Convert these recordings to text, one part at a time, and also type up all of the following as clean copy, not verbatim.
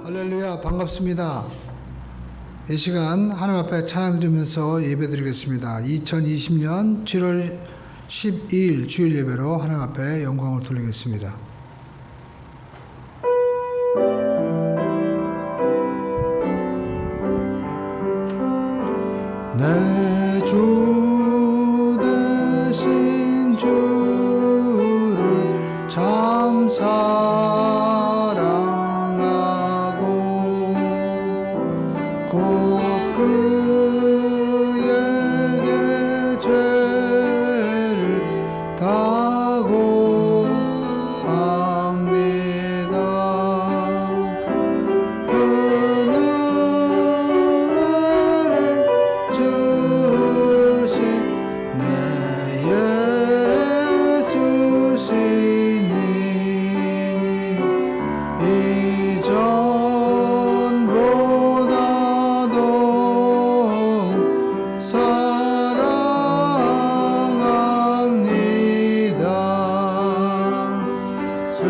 할렐루야, 반갑습니다. 이 시간 하나님 앞에 찬양 드리면서 예배 드리겠습니다. 2020년 7월 12일 주일 예배로 하나님 앞에 영광을 돌리겠습니다. 내 주 되신 주를 참 사랑하고 곧 그에게 죄를 다고 합니다. 그 은혜를 주신 내 예수시니 이전보다도 사랑합니다. 주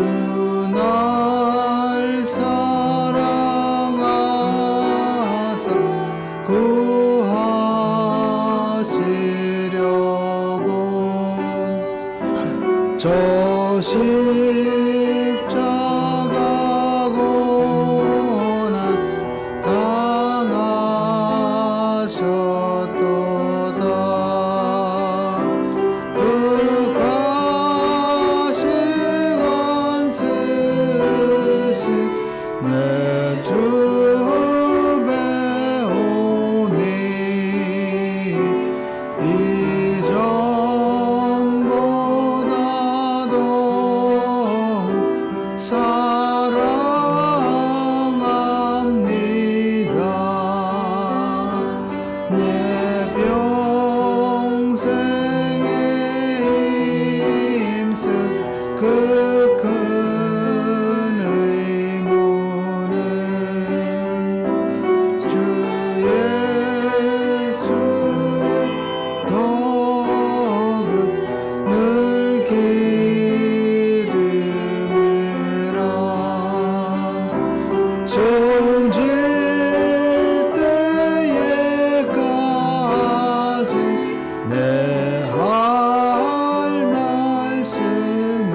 날 사랑하사 구하시려고 저 십자가 고난 당하셨도다. 그 가시관 쓰신 내 주 배우니 이전보다도 사랑합니다. 내 평생에 힘쓸 그 큰 의무는 주 예수 덕을 늘 기름이라. 손질 때에까지 내 할 말씀은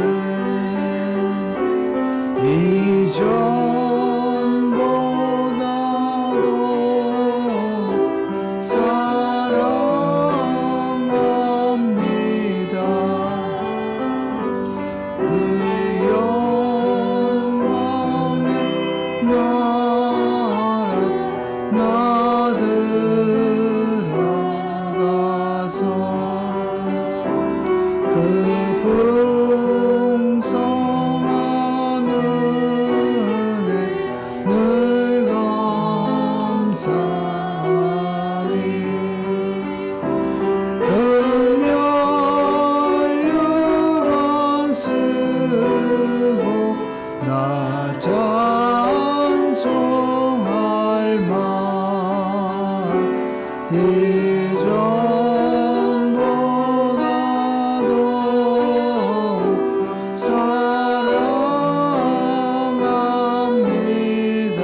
이전보다도 사랑합니다. 그 영광의 나라 나 들어가서 그 풍성한 은혜 늘 감사하리. 그 면류관 쓰고 나 찬송할 만 이전보다도 사랑합니다.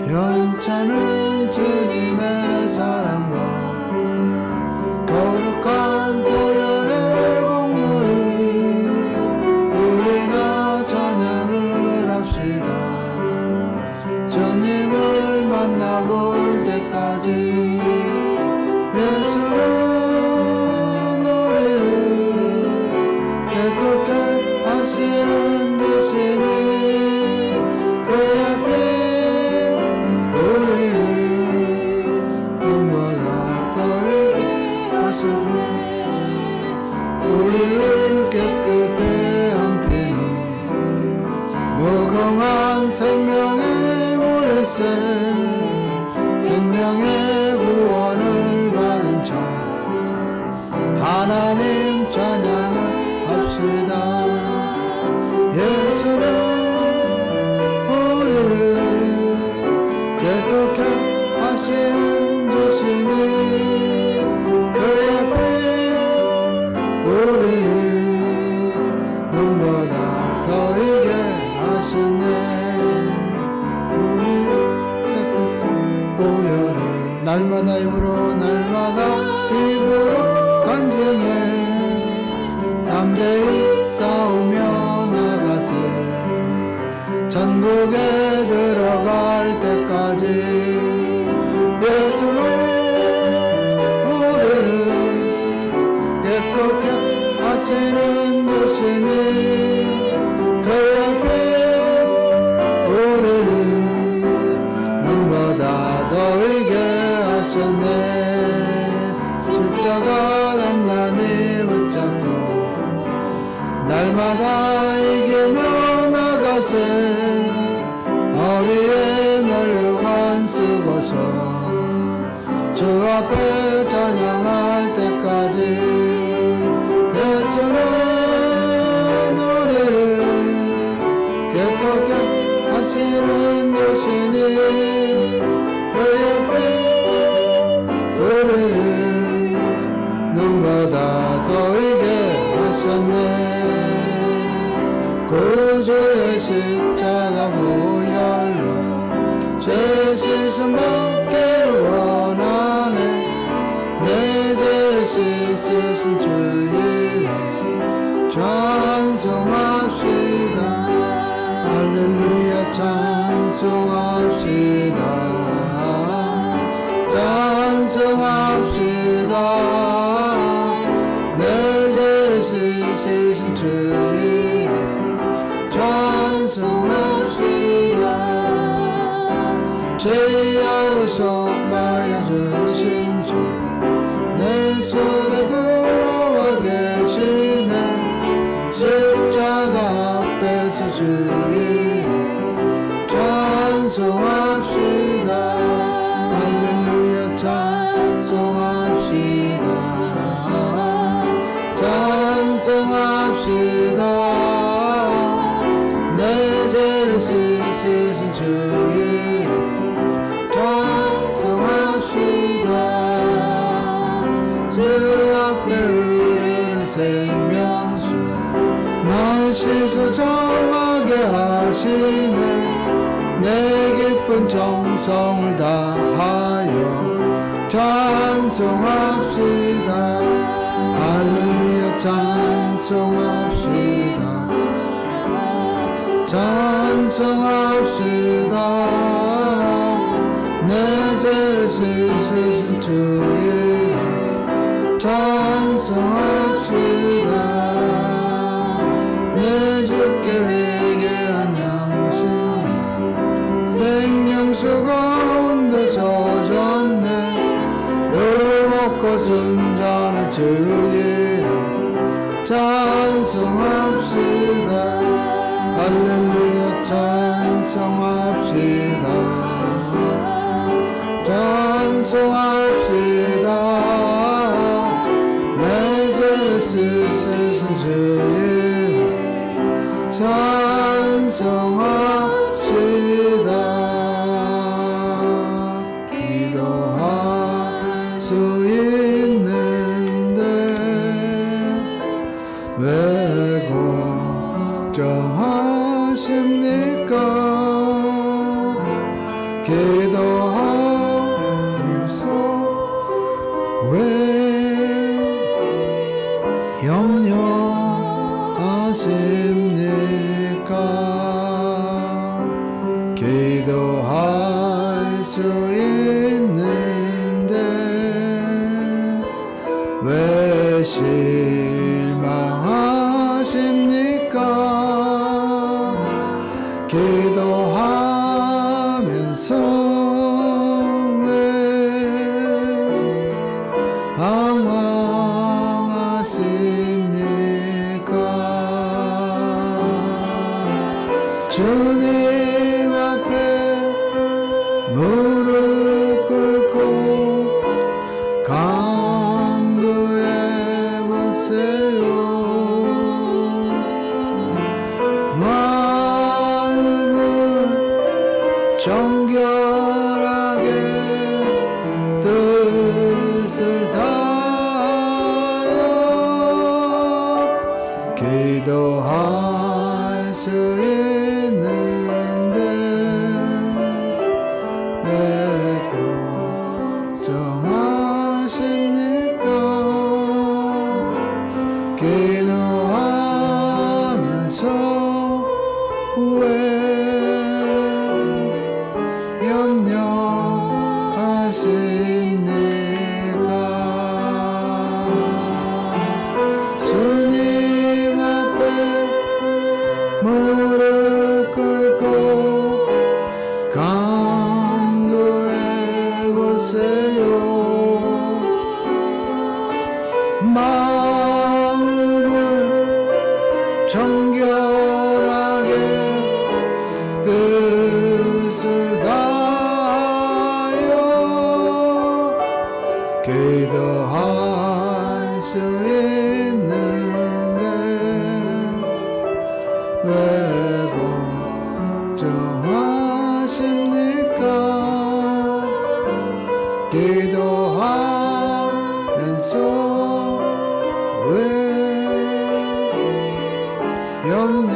연차는 주님의 사랑과 거룩한 보혈의 공로를 우리 다 찬양을 합시다. 주님을 만나볼 때까지 예수는 우리를 깨끗게 하시는 주시니 그 앞에 우리를 눈보다 더하게 하시고 우리를 깨끗게 한 피는 무궁한 생명의 물일새 생명의 구원을 받은 자 입으로 날마다 입으로 간증해 담대히 싸우며 나가세 천국에 들어갈 때까지 예수는 우리를 깨끗게 하시는 주시니 그 옆에 우리를 눈보다 더 이게 하셨네 십자가 단단히 붙잡고 날마다 이기며 나가세 허리에 면류관 쓰고서 주 앞에 찬양할 때까지 예수는 우리를 깨끗게 하시는 주시니 그 옆에 우리를 눈보다 더 이게 하셨네 구주의 십자가 보혈로 죄 씻음 받기를 원하네 내 죄를 씻으신 주 이름 찬송합시다 할렐루야 찬송합시다 찬송합시다 내 죄를 씻으신 주 이름 찬송합시다 죄악을 속하여 주신 주 내 속에 들어와 계시네 십자가 앞에서 주 이름 찬송합시다 할렐루야 찬송합시다 찬송합시다 내 죄를 씻으신 주 이름 찬송합시다 주 앞에 흐르는 생명수 날 씻어 정하게 하시네 내 깊은 정성을 다하여 찬송합시다 할렐루야 찬송합시다 찬송합시다 내 죄를 씻으신 주 이름 찬송합시다 내 주께 회개한 양심 생명수 가운데 젖었네 의롭고 순전한 주 이름 찬송합시다 할렐루야 찬송합시다 찬송합시다 내 죄를 씻으신 주 이름 찬송합시다 기도할 수 있는데 왜 걱정하십니까 기도하면서 왜 염려하십니까 기도할 수 있는데 왜 실망하십니까 기도하면서 왜 방황하십니까 주님 앞에 무릎 꿇고 간구해보세요 마음은 정결하게 뜻을 다하여 기도할 수 있는데 왜 걱정하 기도하면서 왜 염려하십니까? 주님 앞에 무릎 꿇고 간구해 보세요. 마음을 정결하게 뜻을 다하여 기도할 수 있는데 왜 걱정하십니까? 기도하면서 왜 염려하십니까?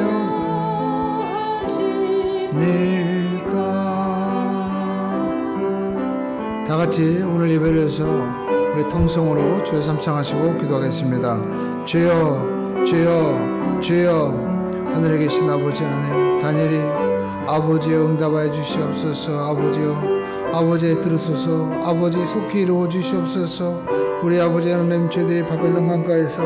다 같이 오늘 예배를 해서 우리 통성으로 주여 삼창하시고 기도하겠습니다. 주여, 주여, 주여. 하늘에 계신 아버지 하나님, 다니엘이 아버지여 응답하여 주시옵소서. 아버지여, 아버지 들으소서. 아버지 속히 이루어 주시옵소서. 우리 아버지 하나님, 저희들이 바벨론 강가에서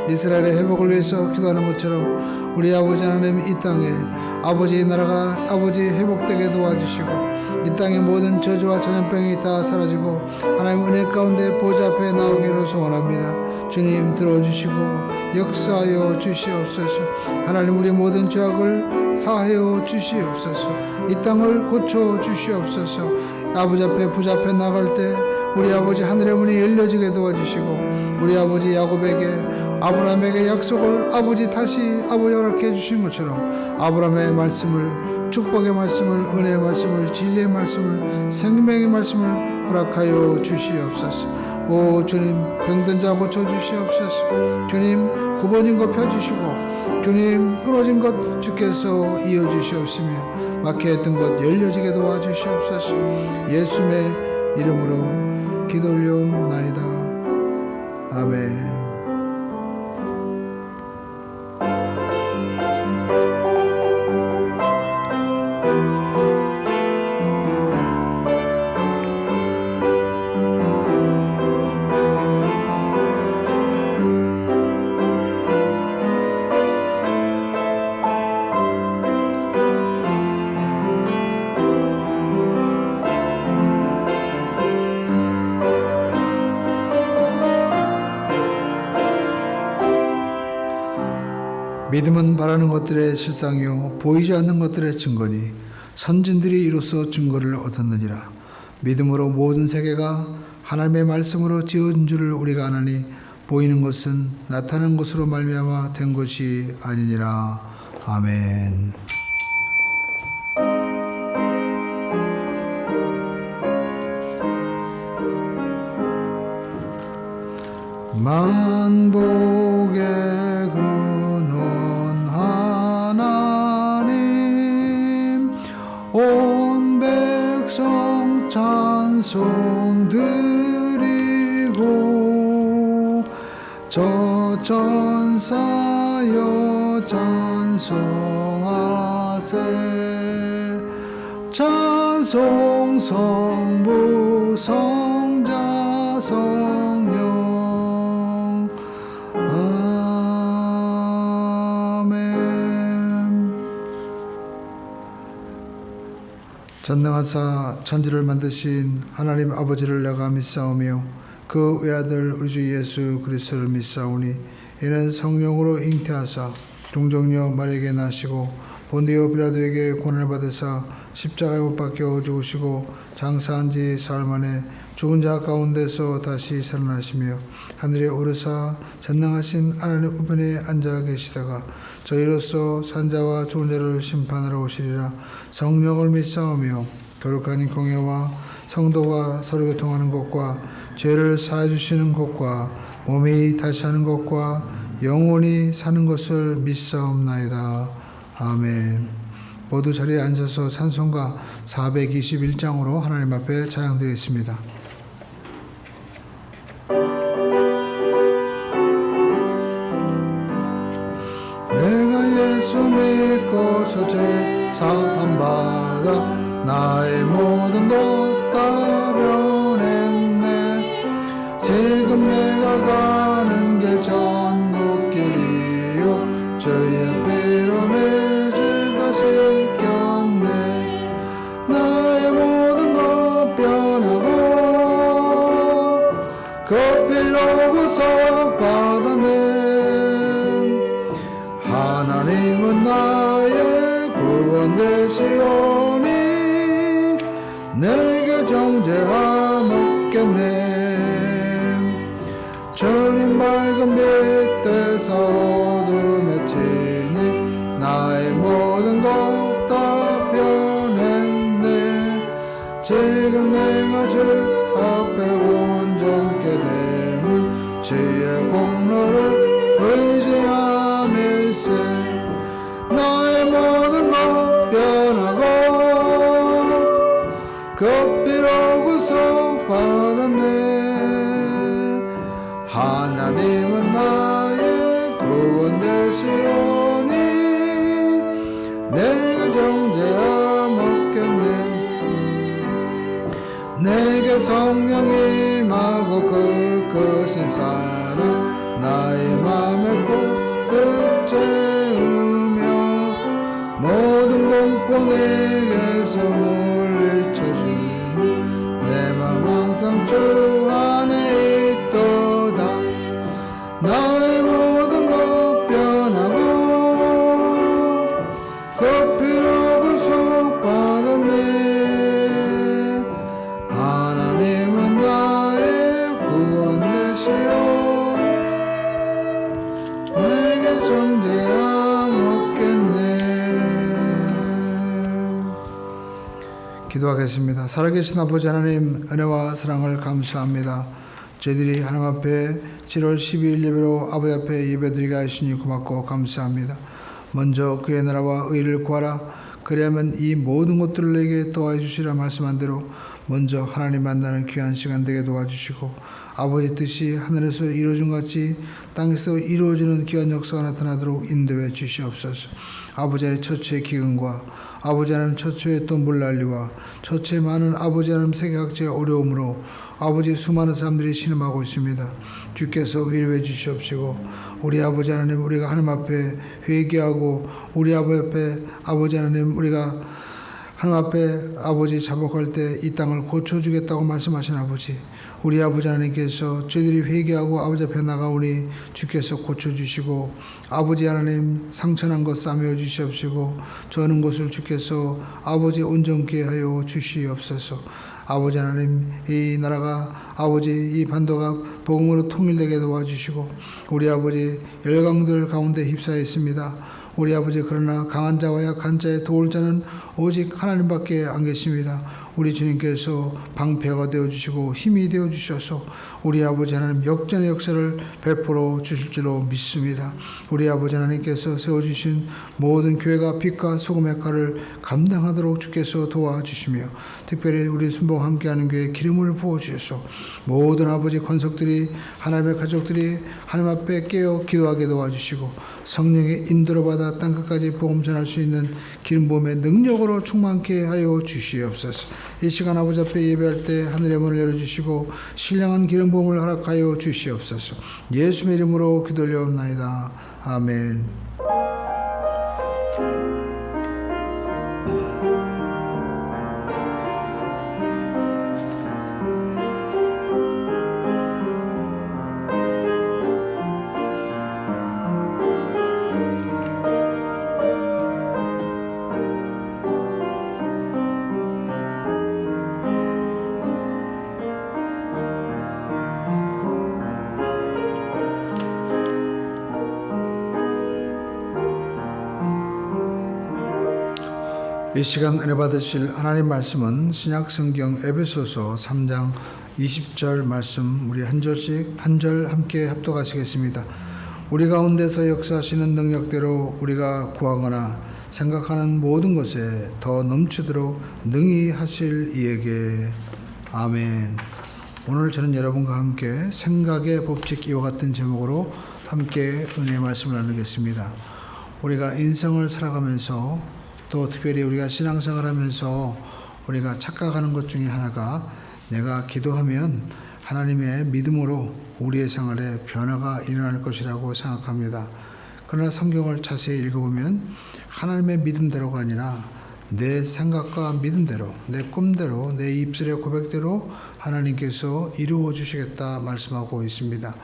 이스라엘의 회복을 위해서 기도하는 것처럼 우리 아버지 하나님, 이 땅에 아버지의 나라가 아버지 회복되게 도와주시고 이 땅의 모든 저주와 전염병이 다 사라지고 하나님 은혜 가운데 보좌 앞에 나오기를 소원합니다. 주님 들어주시고 역사하여 주시옵소서. 하나님 우리 모든 죄악을 사하여 주시옵소서. 이 땅을 고쳐 주시옵소서. 아버지 앞에 부자 앞에 나갈 때 우리 아버지 하늘의 문이 열려지게 도와주시고 우리 아버지 야곱에게 아브라함에게 약속을 아버지 다시 아버지 허락해 주신 것처럼 아브라함의 말씀을, 축복의 말씀을, 은혜의 말씀을, 진리의 말씀을, 생명의 말씀을 허락하여 주시옵소서. 오 주님, 병든 자 고쳐 주시옵소서. 주님, 굽어진 것 펴주시고 주님, 끊어진 것 주께서 이어주시옵시며 막혀있던 것 열려지게 도와주시옵소서. 예수님의 이름으로 기도 올려옵나이다. 아멘. 믿음은 바라는 것들의 실상이요 보이지 않는 것들의 증거니 선진들이 이로써 증거를 얻었느니라. 믿음으로 모든 세계가 하나님의 말씀으로 지은 줄을 우리가 아나니 보이는 것은 나타난 것으로 말미암아 된 것이 아니니라. 아멘. 만복의 근원 하나님 온 백성 찬송 드리고 저 천사여 찬송하세. 찬송 성부 성자 성령 전능하사 천지를 만드신 하나님 아버지를 내가 믿사오며 그 외아들 우리 주 예수 그리스도를 믿사오니 이는 성령으로 잉태하사 동정녀 마리아에게 나시고 본디오 빌라도에게 고난을 받으사 십자가에 못 박혀 죽으시고 장사한 지 사흘 만에 죽은 자 가운데서 다시 살아나시며 하늘에 오르사 전능하신 하나님 우편에 앉아 계시다가 저희로서 산자와 죽은 자를 심판하러 오시리라. 성령을 믿사오며 거룩한 공예와 성도가 서로 교통하는 것과 죄를 사해 주시는 것과 몸이 다시 하는 것과 영원히 사는 것을 믿사옵나이다. 아멘. 모두 자리에 앉아서 찬송가 421장으로 하나님 앞에 찬양드리겠습니다. 지금 내가 가는 길 천국길이요 주의 피로 내 죄가 씻겼네. 나의 모든 것 변하고 그 피로 구속받았네. 하나님은 나의 구원 되시오니 내게 정죄함 없겠네. 주님 밝은 빛 대서 어둠에 치니 나의 모든 것 다 변했네. 지금 내가 주 앞에 온전케 되는 주의 공로를 의지함일세. 나의 모든 것 변하고 그 피로 구속받았네. 하나님은 나의 구원 되시오니 내게 정죄함 없겠네. 내게 성령이 임하고 그 크신 사랑 나의 맘에 꼭 채우며 모든 공포 내게서 물리쳐주니 내 맘 항상 주 안에 있도다. 나의 모든 것 변하고 그 피로 구속받았네. 하나님은 나의 구원 되시오 내게 정죄함 없겠네. 기도하겠습니다. 살아계신 아버지 하나님, 은혜와 사랑을 감사합니다. 저희들이 하나님 앞에 7월 12일 예배로 아버지 앞에 예배드리게 하시니 고맙고 감사합니다. 먼저 그의 나라와 의를 구하라. 그리하면 이 모든 것들을 내게 도와주시라 말씀한 대로 먼저 하나님 만나는 귀한 시간 되게 도와주시고 아버지 뜻이 하늘에서 이루어진 것 같이 땅에서 이루어지는 귀한 역사가 나타나도록 인도해 주시옵소서. 아버지 하나님 처처의 기근과 아버지 하나님 처처의 또 물난리와 처처의 많은 아버지 하나님 세계학자의 어려움으로 아버지 수많은 사람들이 신음하고 있습니다. 주께서 위로해 주시옵시고 우리 아버지 하나님, 우리가 하나님 앞에 회개하고 우리 아버지 앞에 아버지 하나님, 우리가 하나님 앞에 아버지 자복할 때 이 땅을 고쳐주겠다고 말씀하신 아버지, 우리 아버지 하나님께서 저희들이 회개하고 아버지 앞에 나가오니 주께서 고쳐주시고 아버지 하나님 상처난 것 싸매어 주시옵시고 저는 것을 주께서 아버지 온전케 하여 주시옵소서. 아버지 하나님, 이 나라가 아버지 이 반도가 복음으로 통일되게 도와주시고 우리 아버지 열강들 가운데 휩싸여 있습니다. 우리 아버지, 그러나 강한 자와 약한 자의 도울 자는 오직 하나님밖에 안 계십니다. 우리 주님께서 방패가 되어주시고 힘이 되어주셔서 우리 아버지 하나님 역전의 역사를 베풀어 주실 줄로 믿습니다. 우리 아버지 하나님께서 세워주신 모든 교회가 빛과 소금의 역할을 감당하도록 주께서 도와주시며 특별히 우리 순복 함께하는 교회에 기름을 부어주셔서 모든 아버지 권속들이 하나님의 가족들이 하나님 앞에 깨어 기도하게 도와주시고 성령의 인도로 받아 땅끝까지 복음 전할 수 있는 기름 부음의 능력으로 충만케 하여 주시옵소서. 이 시간 아버지 앞에 예배할 때 하늘의 문을 열어주시고 신령한 기름 부음을 허락하여 주시옵소서. 예수의 이름으로 기도 올려옵나이다. 아멘. 이 시간 은혜 받으실 하나님 말씀은 신약성경 에베소서 3장 20절 말씀, 우리 한 절씩 한 절 함께 합독하시겠습니다. 우리 가운데서 역사하시는 능력대로 우리가 구하거나 생각하는 모든 것에 더 넘치도록 능히 하실 이에게. 아멘. 오늘 저는 여러분과 함께 생각의 법칙, 이와 같은 제목으로 함께 은혜의 말씀을 나누겠습니다. 우리가 인생을 살아가면서 또 특별히 우리가 신앙생활 하면서 우리가 착각하는 것 중에 하나가 내가 기도하면 하나님의 믿음으로 우리의 생활에 변화가 일어날 것이라고 생각합니다. 그러나 성경을 자세히 읽어보면 하나님의 믿음대로가 아니라 내 생각과 믿음대로, 내 꿈대로, 내 입술의 고백대로 하나님께서 이루어 주시겠다 말씀하고 있습니다.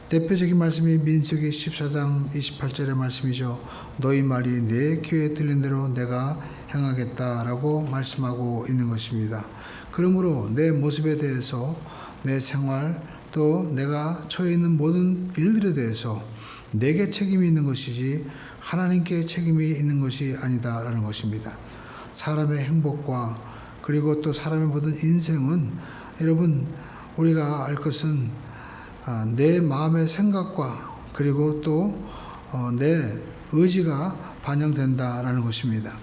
대표적인 말씀이 민수기 14장 28절의 말씀이죠. 너희 말이 내 귀에 들린 대로 내가 행하겠다라고 말씀하고 있는 것입니다. 그러므로 내 모습에 대해서, 내 생활, 또 내가 처해 있는 모든 일들에 대해서 내게 책임이 있는 것이지 하나님께 책임이 있는 것이 아니다라는 것입니다. 사람의 행복과 그리고 또 사람의 모든 인생은 여러분 우리가 알 것은 내 마음의 생각과 그리고 또 내 의지가 반영된다라는 것입니다.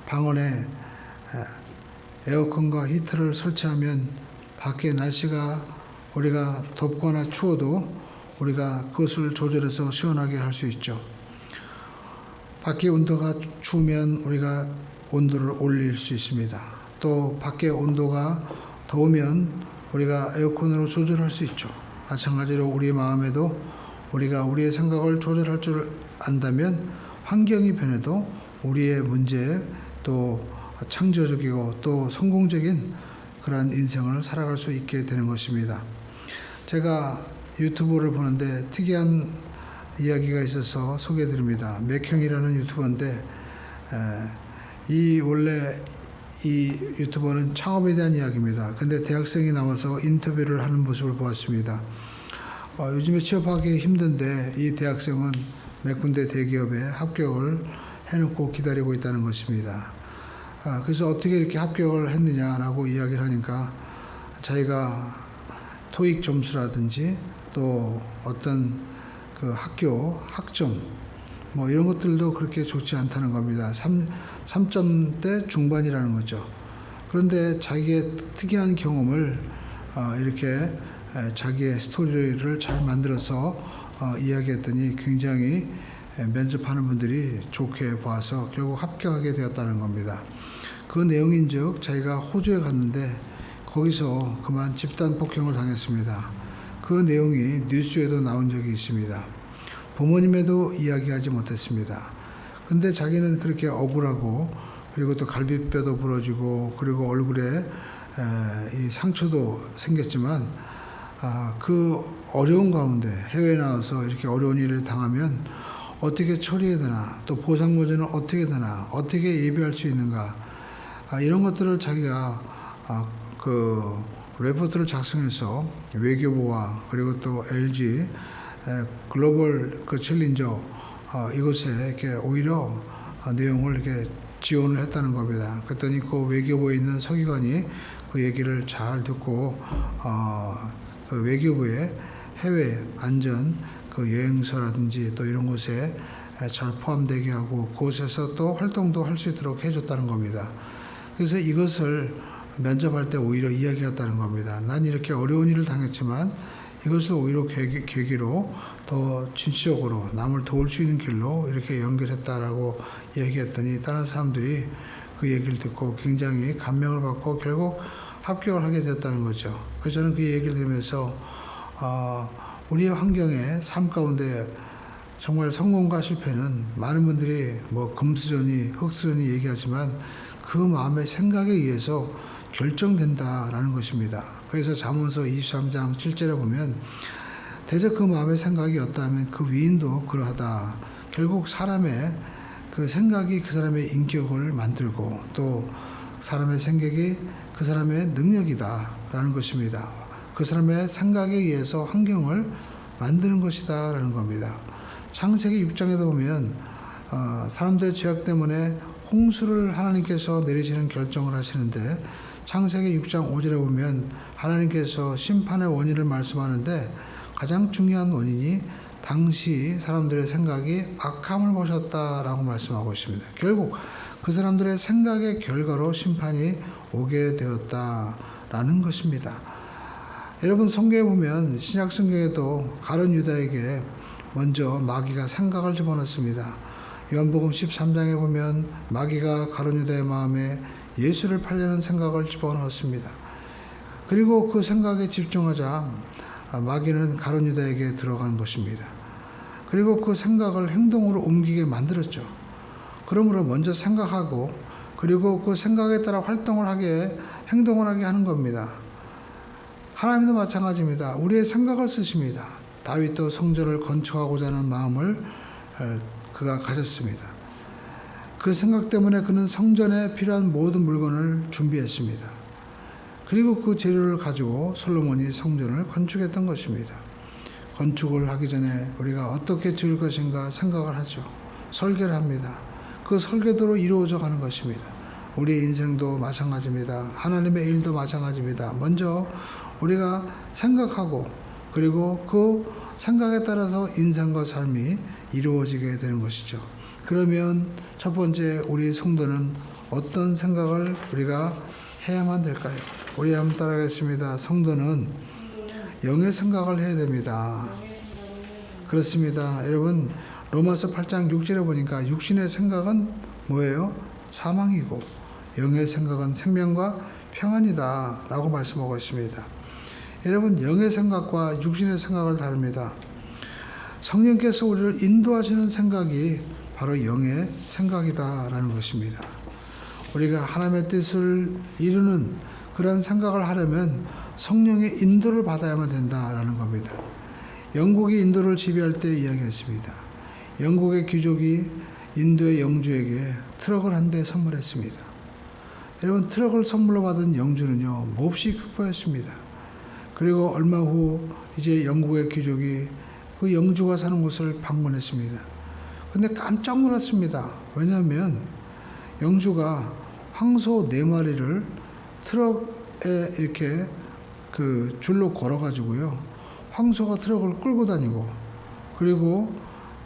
방언에 에어컨과 히터를 설치하면 밖에 날씨가 우리가 덥거나 추워도 우리가 그것을 조절해서 시원하게 할 수 있죠. 밖에 온도가 추우면 우리가 온도를 올릴 수 있습니다. 또 밖에 온도가 더우면 우리가 에어컨으로 조절할 수 있죠. 마찬가지로 우리 마음에도 우리가 우리의 생각을 조절할 줄 안다면 환경이 변해도 우리의 문제 또 창조적이고 또 성공적인 그러한 인생을 살아갈 수 있게 되는 것입니다. 제가 유튜브를 보는데 특이한 이야기가 있어서 소개해드립니다. 맥형이라는 유튜버인데 원래 이 유튜버는 창업에 대한 이야기입니다. 근데 대학생이 나와서 인터뷰를 하는 모습을 보았습니다. 요즘에 취업하기 힘든데 이 대학생은 몇 군데 대기업에 합격을 해놓고 기다리고 있다는 것입니다. 그래서 어떻게 이렇게 합격을 했느냐라고 이야기를 하니까 자기가 토익 점수라든지 또 어떤 그 학교 학점 뭐 이런 것들도 그렇게 좋지 않다는 겁니다. 3점대 중반이라는 거죠. 그런데 자기의 특이한 경험을 이렇게 자기의 스토리를 잘 만들어서 이야기했더니 굉장히 면접하는 분들이 좋게 봐서 결국 합격하게 되었다는 겁니다. 그 내용인즉 자기가 호주에 갔는데 거기서 그만 집단 폭행을 당했습니다. 그 내용이 뉴스에도 나온 적이 있습니다. 부모님에도 이야기하지 못했습니다. 근데 자기는 그렇게 억울하고 그리고 또 갈비뼈도 부러지고 그리고 얼굴에 이 상처도 생겼지만 그 어려운 가운데 해외에 나와서 이렇게 어려운 일을 당하면 어떻게 처리해야 되나 또 보상모제는 어떻게 되나 어떻게 예비할 수 있는가 이런 것들을 자기가 그 레포트를 작성해서 외교부와 그리고 또 LG 글로벌 그 챌린저 이곳에 이렇게 오히려 내용을 이렇게 지원을 했다는 겁니다. 그랬더니 그 외교부에 있는 서기관이 그 얘기를 잘 듣고 그 외교부의 해외 안전 그 여행서라든지 또 이런 곳에 잘 포함되게 하고 그곳에서 또 활동도 할 수 있도록 해줬다는 겁니다. 그래서 이것을 면접할 때 오히려 이야기했다는 겁니다. 난 이렇게 어려운 일을 당했지만 이것을 오히려 계기로 더 진취적으로 남을 도울 수 있는 길로 이렇게 연결했다라고 얘기했더니 다른 사람들이 그 얘기를 듣고 굉장히 감명을 받고 결국 합격을 하게 됐다는 거죠. 그래서 저는 그 얘기를 들으면서 우리의 환경의 삶 가운데 정말 성공과 실패는 많은 분들이 뭐 금수저니 흙수저니 얘기하지만 그 마음의 생각에 의해서 결정된다라는 것입니다. 그래서 잠언서 23장 7절에 보면 대저 그 마음의 생각이 어떠하면 그 위인도 그러하다. 결국 사람의 그 생각이 그 사람의 인격을 만들고 또 사람의 생각이 그 사람의 능력이다라는 것입니다. 그 사람의 생각에 의해서 환경을 만드는 것이다라는 겁니다. 창세기 6장에도 보면 사람들의 죄악 때문에 홍수를 하나님께서 내리시는 결정을 하시는데 창세기 6장 5절에 보면 하나님께서 심판의 원인을 말씀하는데 가장 중요한 원인이 당시 사람들의 생각이 악함을 보셨다라고 말씀하고 있습니다. 결국 그 사람들의 생각의 결과로 심판이 오게 되었다라는 것입니다. 여러분 성경에 보면 신약 성경에도 가룟 유다에게 먼저 마귀가 생각을 집어넣습니다. 요한복음 13장에 보면 마귀가 가룟 유다의 마음에 예수를 팔려는 생각을 집어넣었습니다. 그리고 그 생각에 집중하자 마귀는 가룟 유다에게 들어가는 것입니다. 그리고 그 생각을 행동으로 옮기게 만들었죠. 그러므로 먼저 생각하고 그리고 그 생각에 따라 행동을 하게 하는 겁니다. 하나님도 마찬가지입니다. 우리의 생각을 쓰십니다. 다윗도 성전을 건축하고자 하는 마음을 그가 가졌습니다. 그 생각 때문에 그는 성전에 필요한 모든 물건을 준비했습니다. 그리고 그 재료를 가지고 솔로몬이 성전을 건축했던 것입니다. 건축을 하기 전에 우리가 어떻게 지을 것인가 생각을 하죠. 설계를 합니다. 그 설계도로 이루어져 가는 것입니다. 우리의 인생도 마찬가지입니다. 하나님의 일도 마찬가지입니다. 먼저 우리가 생각하고 그리고 그 생각에 따라서 인생과 삶이 이루어지게 되는 것이죠. 그러면 첫 번째 우리 성도는 어떤 생각을 우리가 해야만 될까요? 우리 한번 따라하겠습니다. 성도는 영의 생각을 해야 됩니다. 그렇습니다. 여러분 로마서 8장 6절에 보니까 육신의 생각은 뭐예요? 사망이고 영의 생각은 생명과 평안이다 라고 말씀하고 있습니다. 여러분 영의 생각과 육신의 생각을 다릅니다. 성령께서 우리를 인도하시는 생각이 바로 영의 생각이다 라는 것입니다. 우리가 하나님의 뜻을 이루는 그런 생각을 하려면 성령의 인도를 받아야만 된다라는 겁니다. 영국이 인도를 지배할 때 이야기했습니다. 영국의 귀족이 인도의 영주에게 트럭을 한 대 선물했습니다. 여러분 트럭을 선물로 받은 영주는요 몹시 기뻐했습니다. 그리고 얼마 후 이제 영국의 귀족이 그 영주가 사는 곳을 방문했습니다. 근데 깜짝 놀랐습니다. 왜냐하면 영주가 황소 4마리를 트럭에 이렇게 그 줄로 걸어가지고요. 황소가 트럭을 끌고 다니고 그리고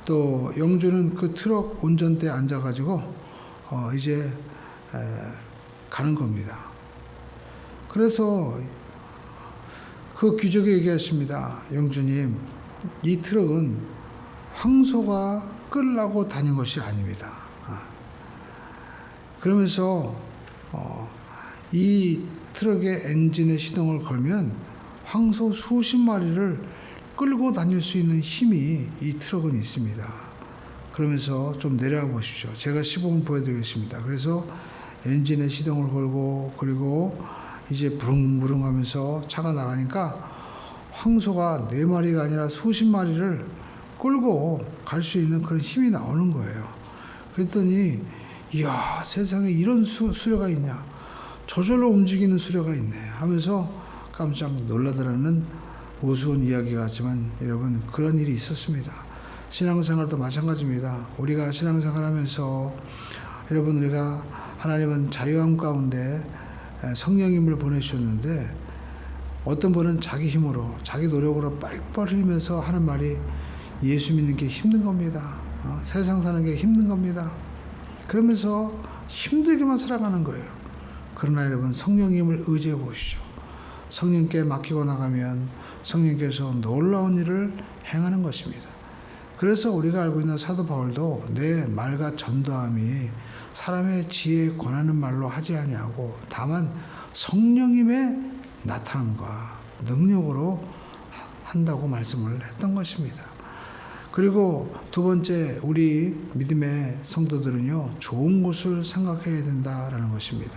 또 영주는 그 트럭 운전대에 앉아가지고 이제 가는 겁니다. 그래서 그 귀족이 얘기했습니다. 영주님, 이 트럭은 황소가 끌라고 다닌 것이 아닙니다. 그러면서 이 트럭의 엔진에 시동을 걸면 황소 수십 마리를 끌고 다닐 수 있는 힘이 이 트럭은 있습니다. 그러면서 좀 내려가 보십시오. 제가 시범을 보여드리겠습니다. 그래서 엔진에 시동을 걸고 그리고 이제 부릉부릉 하면서 차가 나가니까 황소가 4마리가 아니라 수십 마리를 끌고 갈 수 있는 그런 힘이 나오는 거예요. 그랬더니 이야 세상에 이런 수레가 있냐, 저절로 움직이는 수레가 있네 하면서 깜짝 놀라더라는 우스운 이야기 같지만 여러분 그런 일이 있었습니다. 신앙생활도 마찬가지입니다. 우리가 신앙생활하면서 여러분 우리가 하나님은 자유함 가운데 성령님을 보내주셨는데 어떤 분은 자기 힘으로 자기 노력으로 뻘뻘 흘리면서 하는 말이 예수 믿는 게 힘든 겁니다. 세상 사는 게 힘든 겁니다. 그러면서 힘들게만 살아가는 거예요. 그러나 여러분 성령님을 의지해 보십시오. 성령께 맡기고 나가면 성령께서 놀라운 일을 행하는 것입니다. 그래서 우리가 알고 있는 사도 바울도 내 말과 전도함이 사람의 지혜에 권하는 말로 하지 아니하고 다만 성령님의 나타남과 능력으로 한다고 말씀을 했던 것입니다. 그리고 두 번째 우리 믿음의 성도들은요 좋은 것을 생각해야 된다라는 것입니다.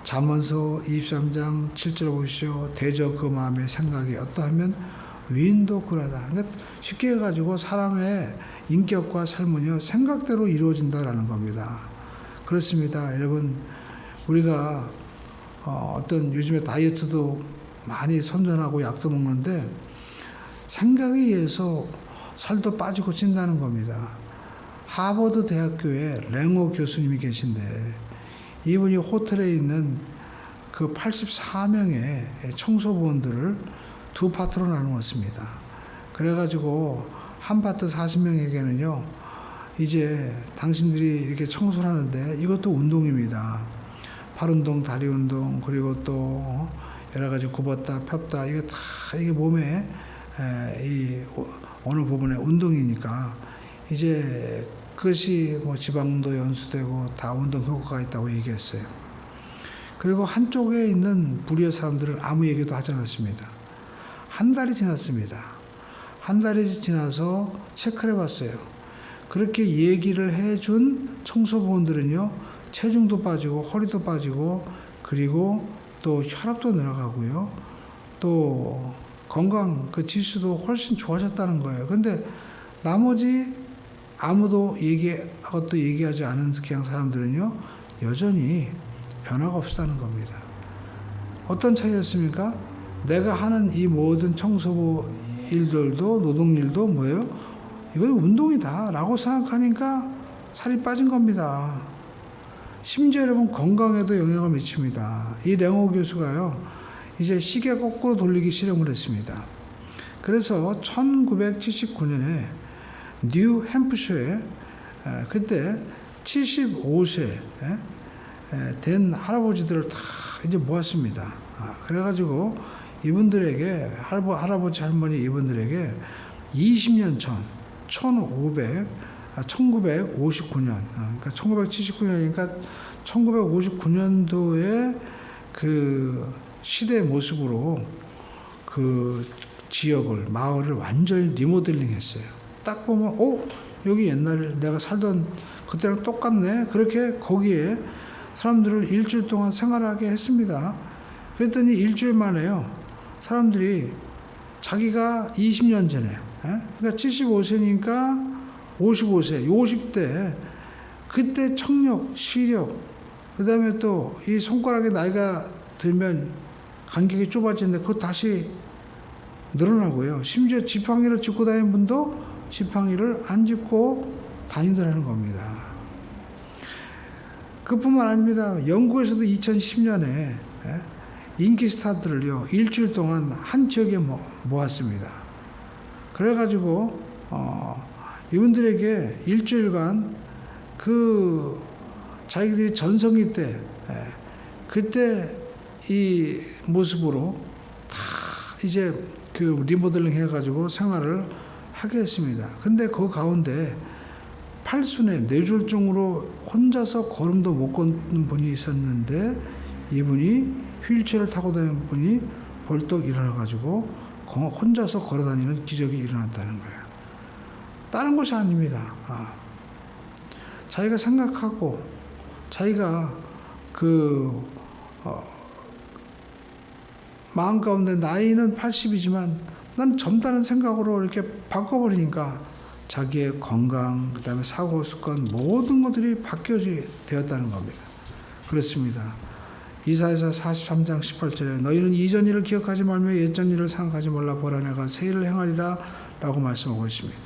잠언서 23장 7절 보십시오. 대저 그 마음의 생각이 어떠하면 위인도 그러하다. 그러니까 쉽게 해가지고 사람의 인격과 삶은요 생각대로 이루어진다라는 겁니다. 그렇습니다. 여러분 우리가 어떤 요즘에 다이어트도 많이 선전하고 약도 먹는데 생각에 의해서 살도 빠지고 찐다는 겁니다. 하버드 대학교에 랭오 교수님이 계신데 이분이 호텔에 있는 그 84명의 청소부원들을 두 파트로 나누었습니다. 그래가지고 한 파트 40명에게는요 이제 당신들이 이렇게 청소를 하는데 이것도 운동입니다. 팔 운동, 다리 운동, 그리고 또 여러 가지 굽었다 폈다 이게 다 이게 몸에 이 어느 부분의 운동이니까 이제 그것이 뭐 지방도 연수되고 다 운동 효과가 있다고 얘기했어요. 그리고 한쪽에 있는 불의의 사람들은 아무 얘기도 하지 않았습니다. 한 달이 지났습니다. 한 달이 지나서 체크를 해봤어요. 그렇게 얘기를 해준 청소부원들은요, 체중도 빠지고 허리도 빠지고 그리고 또 혈압도 내려가고요, 또 건강 그 지수도 훨씬 좋아졌다는 거예요. 근데 나머지 아무도 얘기하지 않은 그냥 사람들은요, 여전히 변화가 없었다는 겁니다. 어떤 차이였습니까? 내가 하는 이 모든 청소부 일들도 노동일도 뭐예요? 이건 운동이다 라고 생각하니까 살이 빠진 겁니다. 심지어 여러분 건강에도 영향을 미칩니다. 이 랭오 교수가요, 이제 시계 거꾸로 돌리기 실험을 했습니다. 그래서 1979년에 뉴 햄프셔에 그때 75세 된 할아버지들을 다 이제 모았습니다. 그래가지고 이분들에게 할아버지 할머니 이분들에게 20년 전 1959년 그러니까 1979년이니까 1959년도에 그 시대의 모습으로 그 지역을 마을을 완전히 리모델링 했어요. 딱 보면 여기 옛날 내가 살던 그때랑 똑같네. 그렇게 거기에 사람들을 일주일 동안 생활하게 했습니다. 그랬더니 일주일 만에요, 사람들이 자기가 20년 전에 그러니까 75세니까 55세, 50대 그때 청력, 시력, 그 다음에 또 이 손가락에 나이가 들면 간격이 좁아지는데 그거 다시 늘어나고요. 심지어 지팡이를 짚고 다니는 분도 지팡이를 안 짚고 다니더라는 겁니다. 그뿐만 아닙니다. 영국에서도 2010년에 인기 스타들을요, 일주일 동안 한 지역에 모았습니다. 그래가지고 이분들에게 일주일간 그 자기들이 전성기 때 그때 이 모습으로 다 이제 그 리모델링 해가지고 생활을 하게 했습니다. 근데 그 가운데 팔순에 뇌졸중으로 혼자서 걸음도 못 걷는 분이 있었는데 이분이 휠체어를 타고 다니는 분이 벌떡 일어나가지고 혼자서 걸어다니는 기적이 일어났다는 거예요. 다른 것이 아닙니다. 자기가 생각하고 자기가 마음 가운데 나이는 80이지만 난 젊다는 생각으로 이렇게 바꿔버리니까 자기의 건강, 그 다음에 사고 습관 모든 것들이 되었다는 겁니다. 그렇습니다. 이사야서 43장 18절에 너희는 이전 일을 기억하지 말며 옛전 일을 생각하지 말라. 보라 내가 새 일을 행하리라 라고 말씀하고 있습니다.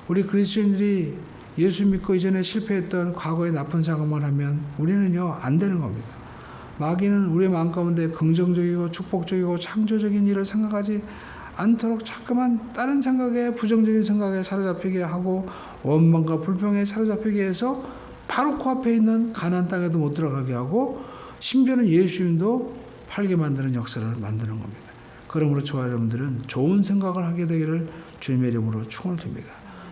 우리 그리스도인들이 예수 믿고 이전에 실패했던 과거의 나쁜 생각만 하면 우리는요 안 되는 겁니다. 마귀는 우리의 마음 가운데 긍정적이고 축복적이고 창조적인 일을 생각하지 않도록 자꾸만 다른 생각에, 부정적인 생각에 사로잡히게 하고 원망과 불평에 사로잡히게 해서 바로 코앞에 있는 가나안 땅에도 못 들어가게 하고 심지어는 예수님도 팔게 만드는 역사를 만드는 겁니다. 그러므로 저와 여러분들은 좋은 생각을 하게 되기를 주님의 이름으로 축원을 드립니다.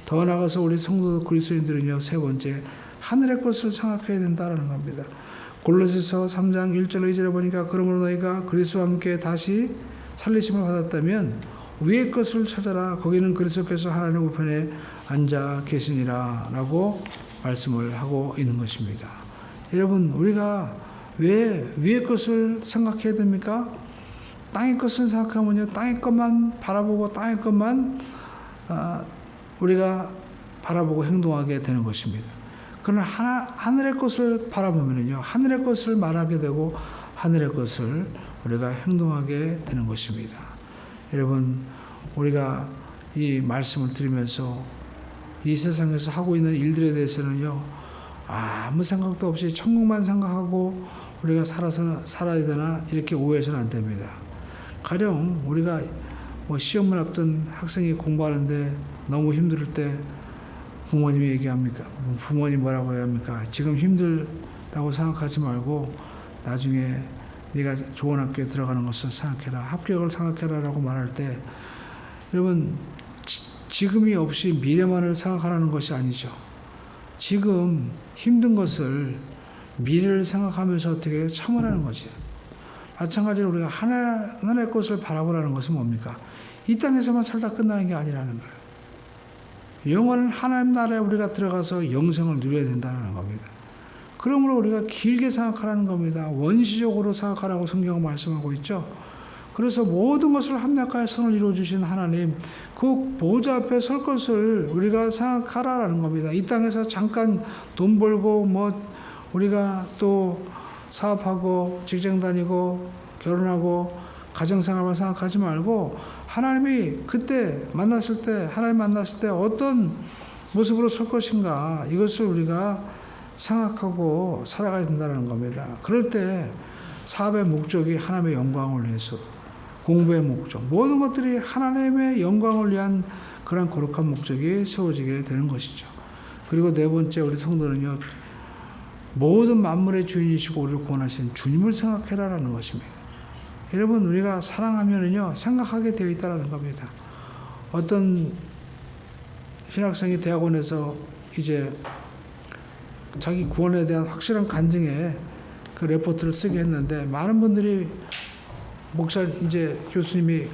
더 나아가서 우리 성도 그리스도인들은요, 세 번째 하늘의 것을 생각해야 된다라는 겁니다. 골로새서 3장 1절 2절에 보니까 그러므로 너희가 그리스도와 함께 다시 살리심을 받았다면 위의 것을 찾아라. 거기는 그리스도께서 하나님 우편에 앉아 계시니라 라고 말씀을 하고 있는 것입니다. 여러분, 우리가 왜 위의 것을 생각해야 됩니까? 땅의 것을 생각하면요, 땅의 것만 바라보고 땅의 것만 우리가 바라보고 행동하게 되는 것입니다. 그러나 하늘의 것을 바라보면요, 하늘의 것을 말하게 되고 하늘의 것을 우리가 행동하게 되는 것입니다. 여러분, 우리가 이 말씀을 들으면서 이 세상에서 하고 있는 일들에 대해서는요, 아무 생각도 없이 천국만 생각하고 우리가 살아야 되나 이렇게 오해해서는 안 됩니다. 가령 우리가 시험을 앞둔 학생이 공부하는데 너무 힘들 때 부모님이 얘기합니까? 부모님 뭐라고 해야 합니까? 지금 힘들다고 생각하지 말고 나중에 네가 좋은 학교에 들어가는 것을 생각해라. 합격을 생각해라 라고 말할 때 여러분, 지금이 없이 미래만을 생각하라는 것이 아니죠. 지금 힘든 것을 미래를 생각하면서 어떻게 참으라는 거지. 마찬가지로 우리가 하나님의 것을 바라보라는 것은 뭡니까? 이 땅에서만 살다 끝나는 게 아니라는 거예요. 영원한 하나님 나라에 우리가 들어가서 영생을 누려야 된다는 겁니다. 그러므로 우리가 길게 생각하라는 겁니다. 원시적으로 생각하라고 성경은 말씀하고 있죠. 그래서 모든 것을 합력하여 선을 이루어주신 하나님, 그 보좌 앞에 설 것을 우리가 생각하라는 겁니다. 이 땅에서 잠깐 돈 벌고 우리가 또 사업하고 직장 다니고 결혼하고 가정생활만 생각하지 말고 하나님 만났을 때 어떤 모습으로 설 것인가, 이것을 우리가 생각하고 살아가야 된다는 겁니다. 그럴 때 사업의 목적이 하나님의 영광을 위해서, 공부의 목적, 모든 것들이 하나님의 영광을 위한 그런 거룩한 목적이 세워지게 되는 것이죠. 그리고 네 번째, 우리 성도는요, 모든 만물의 주인이시고 우리를 구원하신 주님을 생각해라라는 것입니다. 여러분, 우리가 사랑하면은요, 생각하게 되어 있다라는 겁니다. 어떤 신학생이 대학원에서 이제 자기 구원에 대한 확실한 간증에 그 레포트를 쓰게 했는데, 많은 분들이 교수님이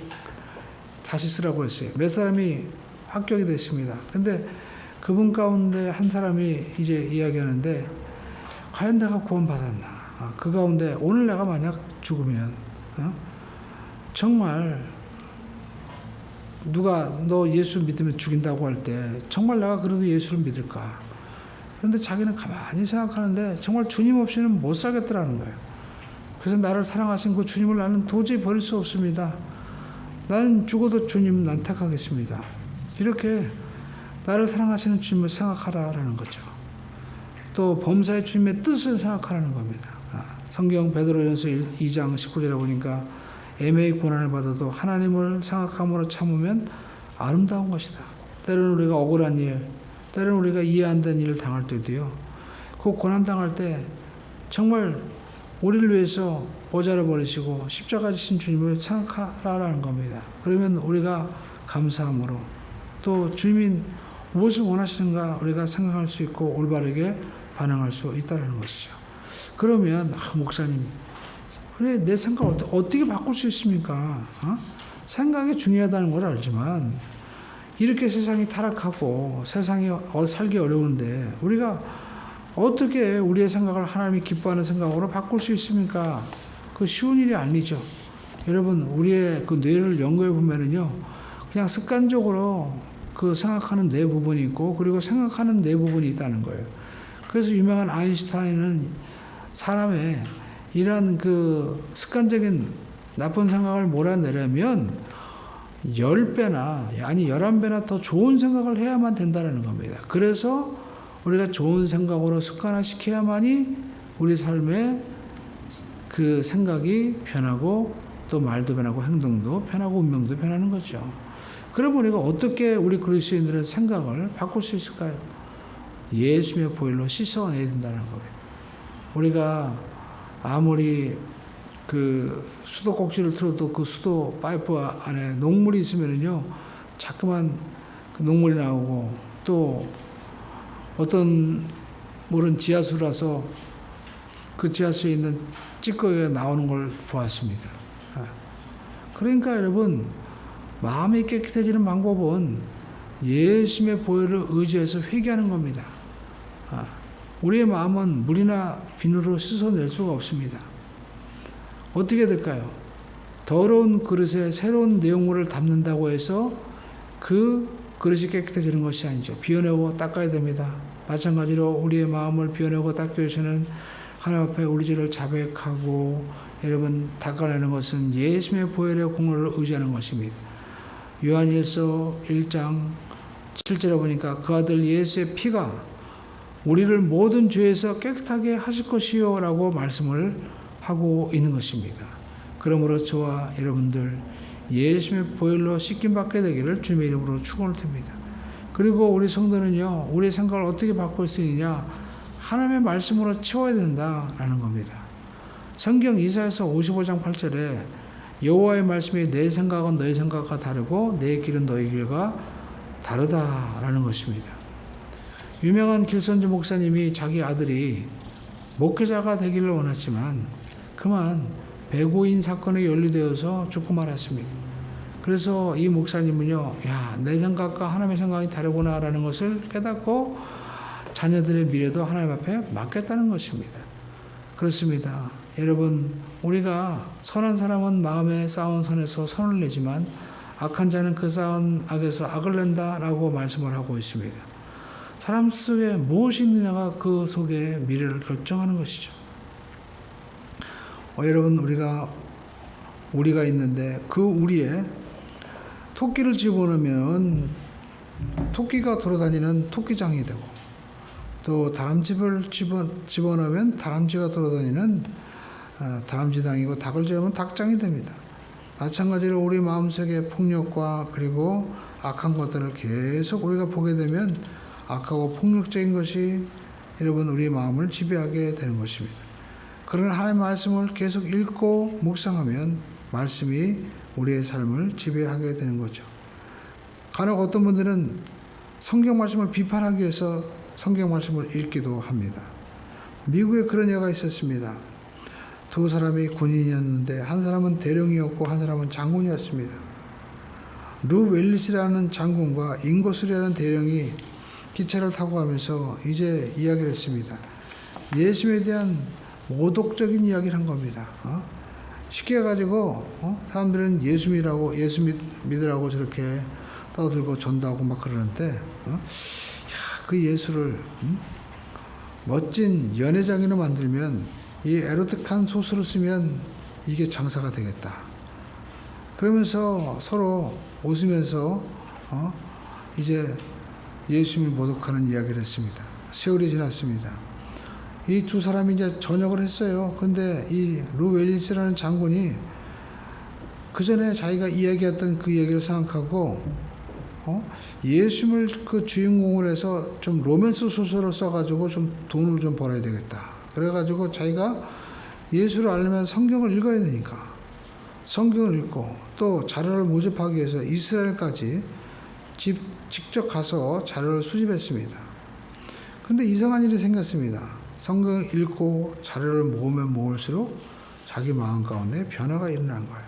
다시 쓰라고 했어요. 몇 사람이 합격이 됐습니다. 근데 그분 가운데 한 사람이 이제 이야기하는데, 과연 내가 구원받았나? 그 가운데 오늘 내가 만약 죽으면, 정말 누가 너 예수 믿으면 죽인다고 할 때 정말 내가 그래도 예수를 믿을까? 그런데 자기는 가만히 생각하는데 정말 주님 없이는 못 살겠더라는 거예요. 그래서 나를 사랑하신 그 주님을 나는 도저히 버릴 수 없습니다. 나는 죽어도 주님 난 택하겠습니다. 이렇게 나를 사랑하시는 주님을 생각하라라는 거죠. 또 범사의 주님의 뜻을 생각하라는 겁니다. 성경 베드로전서 2장 19절에 보니까 애매히 고난을 받아도 하나님을 생각함으로 참으면 아름다운 것이다. 때로는 우리가 억울한 일, 때로는 우리가 이해 안 되는 일을 당할 때도요, 그 고난 당할 때 정말 우리를 위해서 보좌를 버리시고 십자가 지신 주님을 생각하라는 겁니다. 그러면 우리가 감사함으로 또 주님이 무엇을 원하시는가 우리가 생각할 수 있고 올바르게 반응할 수 있다는 것이죠. 그러면 목사님, 그래 내 생각 어떻게 바꿀 수 있습니까? 생각이 중요하다는 걸 알지만 이렇게 세상이 타락하고 세상이 살기 어려운데 우리가 어떻게 우리의 생각을 하나님이 기뻐하는 생각으로 바꿀 수 있습니까? 그 쉬운 일이 아니죠. 여러분, 우리의 그 뇌를 연구해 보면은요, 그냥 습관적으로 그 생각하는 뇌 부분이 있고, 그리고 생각하는 뇌 부분이 있다는 거예요. 그래서 유명한 아인슈타인은 사람의 이러한 그 습관적인 나쁜 생각을 몰아내려면 10배나, 아니 11배나 더 좋은 생각을 해야만 된다는 겁니다. 그래서 우리가 좋은 생각으로 습관화시켜야만이 우리 삶의 그 생각이 변하고 또 말도 변하고 행동도 변하고 운명도 변하는 거죠. 그럼 우리가 어떻게 우리 그리스도인들의 생각을 바꿀 수 있을까요? 예수님의 보혈로 씻어내야 된다는 거예요. 우리가 아무리 그 수도꼭지를 틀어도 그 수도 파이프 안에 녹물이 있으면은요, 자꾸만 그 녹물이 나오고, 또 어떤 물은 지하수라서 그 지하수에 있는 찌꺼기가 나오는 걸 보았습니다. 그러니까 여러분, 마음이 깨끗해지는 방법은 예수님의 보혈을 의지해서 회개하는 겁니다. 우리의 마음은 물이나 비누로 씻어낼 수가 없습니다. 어떻게 될까요? 더러운 그릇에 새로운 내용물을 담는다고 해서 그 그릇이 깨끗해지는 것이 아니죠. 비워내고 닦아야 됩니다. 마찬가지로 우리의 마음을 비워내고 닦여주시는 하나님 앞에 우리 죄를 자백하고 여러분 닦아내는 것은 예수님의 보혈의 공로를 의지하는 것입니다. 요한일서 1장 7절에 보니까 그 아들 예수의 피가 우리를 모든 죄에서 깨끗하게 하실 것이요 라고 말씀을 하고 있는 것입니다. 그러므로 저와 여러분들 예수님의 보혈로 씻김받게 되기를 주님의 이름으로 축원을 드립니다. 그리고 우리 성도는요, 우리의 생각을 어떻게 바꿀 수 있느냐, 하나님의 말씀으로 채워야 된다라는 겁니다. 성경 이사야서 55장 8절에 여호와의 말씀이 내 생각은 너희 생각과 다르고 내 길은 너희 길과 다르다라는 것입니다. 유명한 길선주 목사님이 자기 아들이 목회자가 되기를 원했지만 그만 배고인 사건에 연루되어서 죽고 말았습니다. 그래서 이 목사님은요, 야, 내 생각과 하나님의 생각이 다르구나라는 것을 깨닫고 자녀들의 미래도 하나님 앞에 맡겼다는 것입니다. 그렇습니다. 여러분, 우리가 선한 사람은 마음에 쌓은 선에서 선을 내지만 악한 자는 그 쌓은 악에서 악을 낸다라고 말씀을 하고 있습니다. 사람 속에 무엇이 있느냐가 그 속의 미래를 결정하는 것이죠. 여러분, 우리가 있는데 그 우리에 토끼를 집어넣으면 토끼가 돌아다니는 토끼장이 되고, 또 다람쥐를 집어넣으면 다람쥐가 돌아다니는 다람쥐당이고, 닭을 집어넣으면 닭장이 됩니다. 마찬가지로 우리 마음속에 폭력과 그리고 악한 것들을 계속 우리가 보게 되면 악하고 폭력적인 것이 여러분 우리 마음을 지배하게 되는 것입니다. 그러나 하나님의 말씀을 계속 읽고 묵상하면 말씀이 우리의 삶을 지배하게 되는 거죠. 간혹 어떤 분들은 성경 말씀을 비판하기 위해서 성경 말씀을 읽기도 합니다. 미국에 그런 예가 있었습니다. 두 사람이 군인이었는데 한 사람은 대령이었고 한 사람은 장군이었습니다. 루 웰리스라는 장군과 인거스리라는 대령이 기차를 타고 가면서 이제 이야기를 했습니다. 예수에 대한 모독적인 이야기를 한 겁니다. 쉽게 해가지고 사람들은 예수 믿으라고 저렇게 떠들고 전도하고 막 그러는데 그 예수를 멋진 연회장으로 만들면 이 에로틱한 소설을 쓰면 이게 장사가 되겠다. 그러면서 서로 웃으면서 이제 예수님을 모독하는 이야기를 했습니다. 세월이 지났습니다. 이 두 사람이 이제 전역을 했어요. 근데 이 루 웰리스라는 장군이 그 전에 자기가 이야기했던 그 얘기를 생각하고 예수님을 그 주인공으로 해서 좀 로맨스 소설을 써가지고 좀 돈을 좀 벌어야 되겠다. 그래가지고 자기가 예수를 알려면 성경을 읽어야 되니까 성경을 읽고 또 자료를 모집하기 위해서 이스라엘까지 직접 가서 자료를 수집했습니다. 근데 이상한 일이 생겼습니다. 성경을 읽고 자료를 모으면 모을수록 자기 마음 가운데 변화가 일어난 거예요.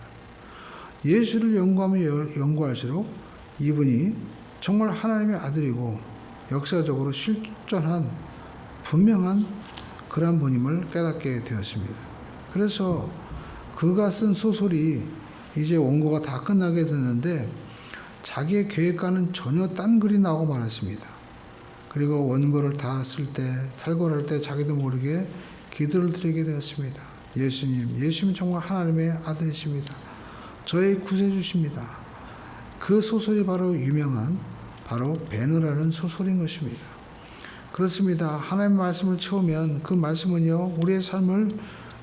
예수를 연구하면 연구할수록 이분이 정말 하나님의 아들이고 역사적으로 실존한 분명한 그런 분임을 깨닫게 되었습니다. 그래서 그가 쓴 소설이 이제 원고가 다 끝나게 됐는데 자기의 계획과는 전혀 딴 글이 나오고 말았습니다. 그리고 원고를 다 쓸 때, 탈고할 때 자기도 모르게 기도를 드리게 되었습니다. 예수님 정말 하나님의 아들이십니다. 저의 구세주십니다. 그 소설이 바로 유명한 바로 배너라는 소설인 것입니다. 그렇습니다. 하나님의 말씀을 채우면 그 말씀은요, 우리의 삶을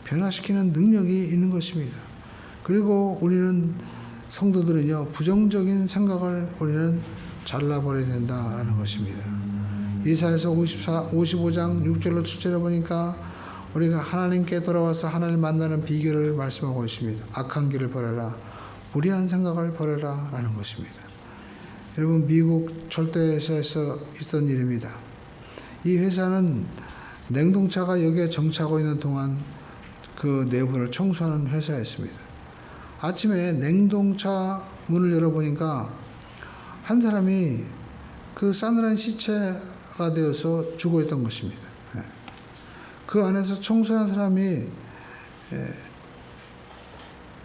변화시키는 능력이 있는 것입니다. 그리고 우리는 성도들은요, 부정적인 생각을 우리는 잘라버려야 된다라는 것입니다. 이사야서 55장 6절로 7절에 보니까 우리가 하나님께 돌아와서 하나님을 만나는 비결을 말씀하고 있습니다. 악한 길을 버려라, 불의한 생각을 버려라 라는 것입니다. 여러분, 미국 철도회사에서 있었던 일입니다. 이 회사는 냉동차가 여기에 정차하고 있는 동안 그 내부를 청소하는 회사였습니다. 아침에 냉동차 문을 열어보니까 한 사람이 그 싸늘한 시체가 되어서 죽어있던 것입니다. 그 안에서 청소하는 사람이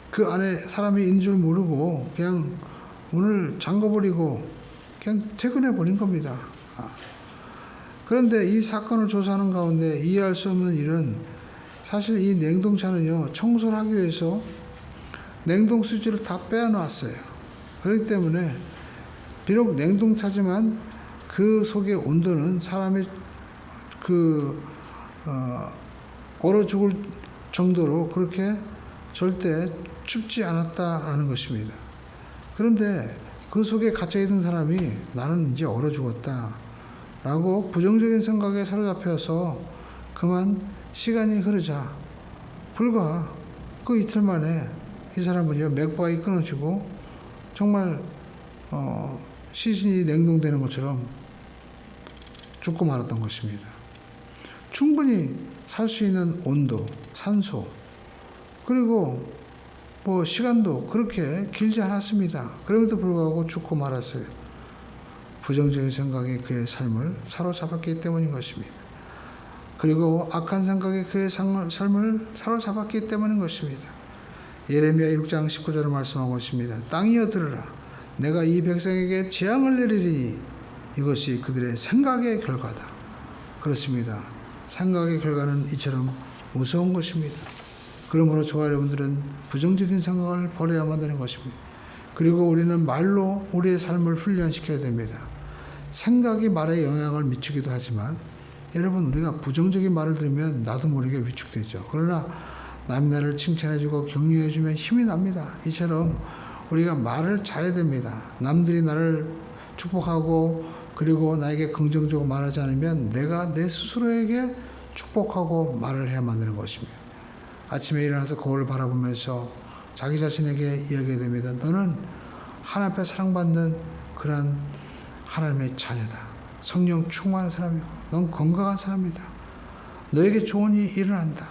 그 안에 사람이 있는 줄 모르고 그냥 문을 잠궈버리고 그냥 퇴근해버린 겁니다. 그런데 이 사건을 조사하는 가운데 이해할 수 없는 일은 사실 이 냉동차는요, 청소를 하기 위해서 냉동 수지를 다 빼어놨어요. 그렇기 때문에 비록 냉동차지만 그 속의 온도는 사람이 얼어 죽을 정도로 그렇게 절대 춥지 않았다라는 것입니다. 그런데 그 속에 갇혀있는 사람이 나는 이제 얼어 죽었다 라고 부정적인 생각에 사로잡혀서 그만 시간이 흐르자 불과 그 이틀 만에 이 사람은요, 맥박이 끊어지고 정말 시신이 냉동되는 것처럼 죽고 말았던 것입니다. 충분히 살 수 있는 온도, 산소, 그리고 뭐 시간도 그렇게 길지 않았습니다. 그럼에도 불구하고 죽고 말았어요. 부정적인 생각이 그의 삶을 사로잡았기 때문인 것입니다. 그리고 악한 생각이 그의 삶을 사로잡았기 때문인 것입니다. 예레미야 6장 19절을 말씀하고 있습니다. 땅이여 들으라. 내가 이 백성에게 재앙을 내리리니 이것이 그들의 생각의 결과다. 그렇습니다. 생각의 결과는 이처럼 무서운 것입니다. 그러므로 저와 여러분들은 부정적인 생각을 버려야만 되는 것입니다. 그리고 우리는 말로 우리의 삶을 훈련시켜야 됩니다. 생각이 말에 영향을 미치기도 하지만 여러분, 우리가 부정적인 말을 들으면 나도 모르게 위축되죠. 그러나 남이 나를 칭찬해주고 격려해주면 힘이 납니다. 이처럼 우리가 말을 잘해야 됩니다. 남들이 나를 축복하고 그리고 나에게 긍정적으로 말하지 않으면 내가 내 스스로에게 축복하고 말을 해야만 되는 것입니다. 아침에 일어나서 거울을 바라보면서 자기 자신에게 이야기해야 됩니다. 너는 하나님 앞에 사랑받는 그런 하나님의 자녀다. 성령 충만한 사람이고 넌 건강한 사람이다. 너에게 좋은 일이 일어난다.